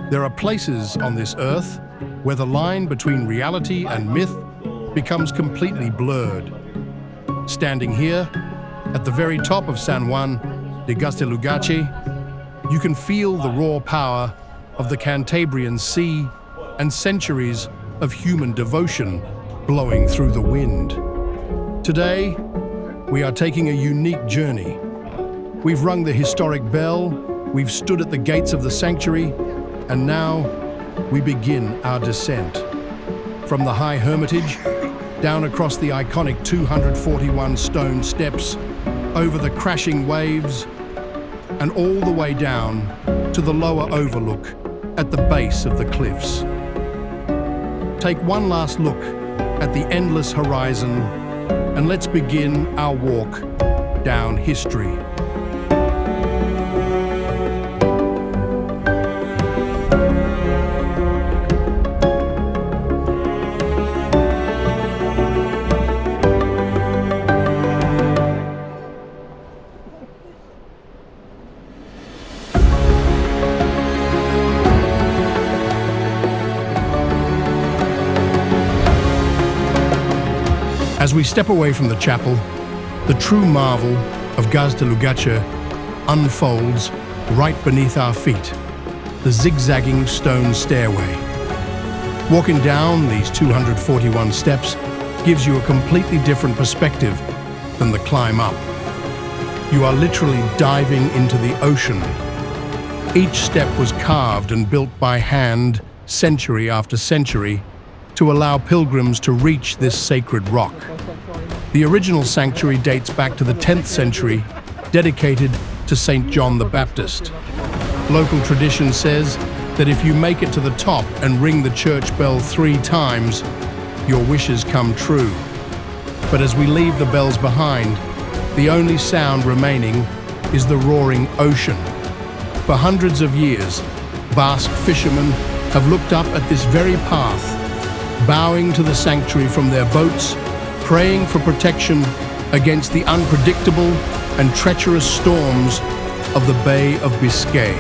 There are places on this earth where the line between reality and myth becomes completely blurred. Standing here, at the very top of San Juan de Gaztelugatxe, you can feel the raw power of the Cantabrian Sea and centuries of human devotion blowing through the wind. Today, we are taking a unique journey. We've rung the historic bell, we've stood at the gates of the sanctuary, and now we begin our descent. From the high hermitage, down across the iconic 241 stone steps, over the crashing waves, and all the way down to the lower overlook at the base of the cliffs. Take one last look at the endless horizon, and let's begin our walk down history. As we step away from the chapel, the true marvel of Gaztelugatxe unfolds right beneath our feet, the zigzagging stone stairway. Walking down these 241 steps gives you a completely different perspective than the climb up. You are literally diving into the ocean. Each step was carved and built by hand, century after century, to allow pilgrims to reach this sacred rock. The original sanctuary dates back to the 10th century, dedicated to St. John the Baptist. Local tradition says that if you make it to the top and ring the church bell 3 times, your wishes come true. But as we leave the bells behind, the only sound remaining is the roaring ocean. For hundreds of years, Basque fishermen have looked up at this very path, bowing to the sanctuary from their boats, praying for protection against the unpredictable and treacherous storms of the Bay of Biscay.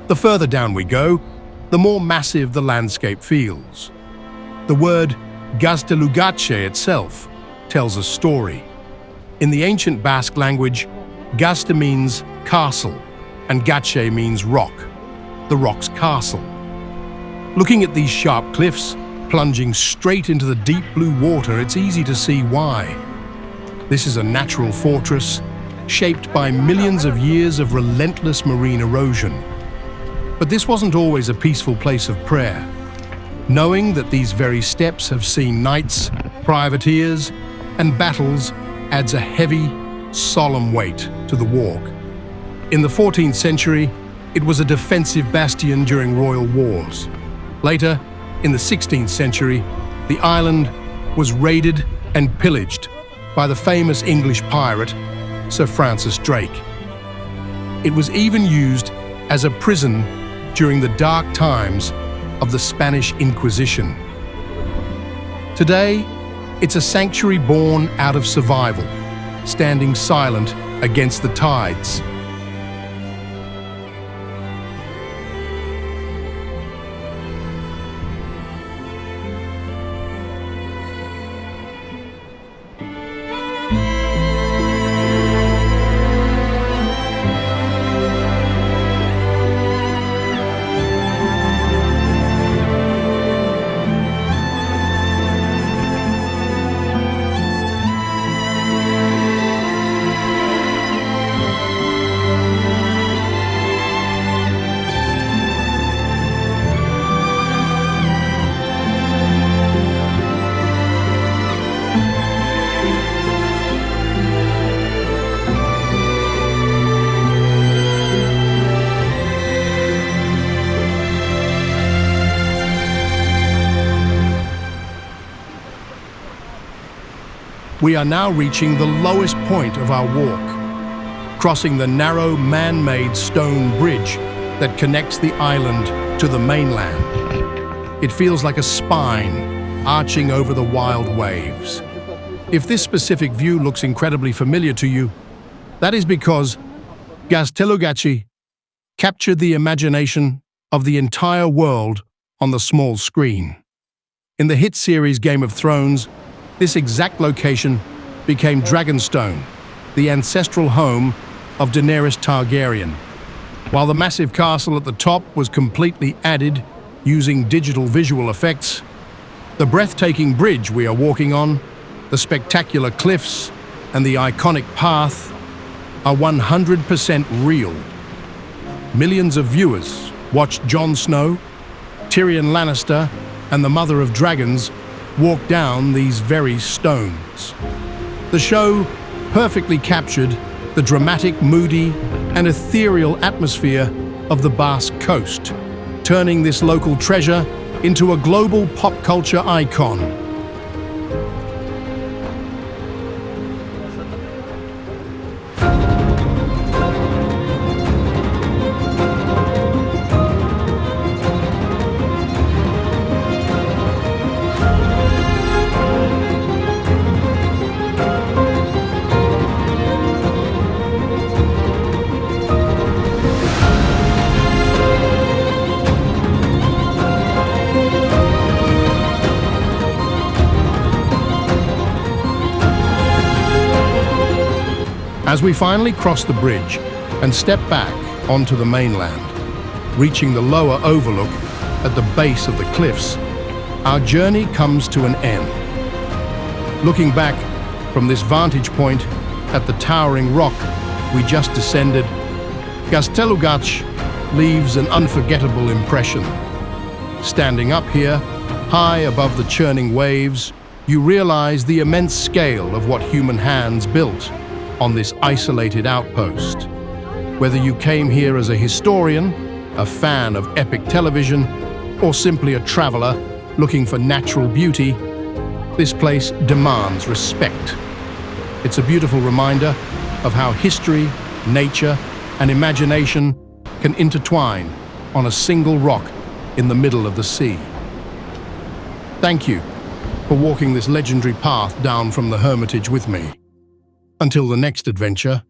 The further down we go, the more massive the landscape feels. The word Gaztelugatxe itself tells a story. In the ancient Basque language, Gazte means castle, and Gatxe means rock, the rock's castle. Looking at these sharp cliffs, plunging straight into the deep blue water, it's easy to see why. This is a natural fortress, shaped by millions of years of relentless marine erosion. But this wasn't always a peaceful place of prayer. Knowing that these very steps have seen knights, privateers, and battles adds a heavy, solemn weight to the walk. In the 14th century, it was a defensive bastion during royal wars. Later, in the 16th century, the island was raided and pillaged by the famous English pirate, Sir Francis Drake. It was even used as a prison during the dark times of the Spanish Inquisition. Today, it's a sanctuary born out of survival, standing silent against the tides. We are now reaching the lowest point of our walk, crossing the narrow man-made stone bridge that connects the island to the mainland. It feels like a spine arching over the wild waves. If this specific view looks incredibly familiar to you, that is because Gaztelugatxe captured the imagination of the entire world on the small screen. In the hit series Game of Thrones, this exact location became Dragonstone, the ancestral home of Daenerys Targaryen. While the massive castle at the top was completely added using digital visual effects, the breathtaking bridge we are walking on, the spectacular cliffs, and the iconic path are 100% real. Millions of viewers watched Jon Snow, Tyrion Lannister, and the Mother of Dragons walk down these very stones. The show perfectly captured the dramatic, moody, and ethereal atmosphere of the Basque Coast, turning this local treasure into a global pop culture icon. As we finally cross the bridge and step back onto the mainland, reaching the lower overlook at the base of the cliffs, our journey comes to an end. Looking back from this vantage point at the towering rock we just descended, Gaztelugatxe leaves an unforgettable impression. Standing up here, high above the churning waves, you realize the immense scale of what human hands built on this isolated outpost. Whether you came here as a historian, a fan of epic television, or simply a traveler looking for natural beauty, this place demands respect. It's a beautiful reminder of how history, nature, and imagination can intertwine on a single rock in the middle of the sea. Thank you for walking this legendary path down from the hermitage with me. Until the next adventure,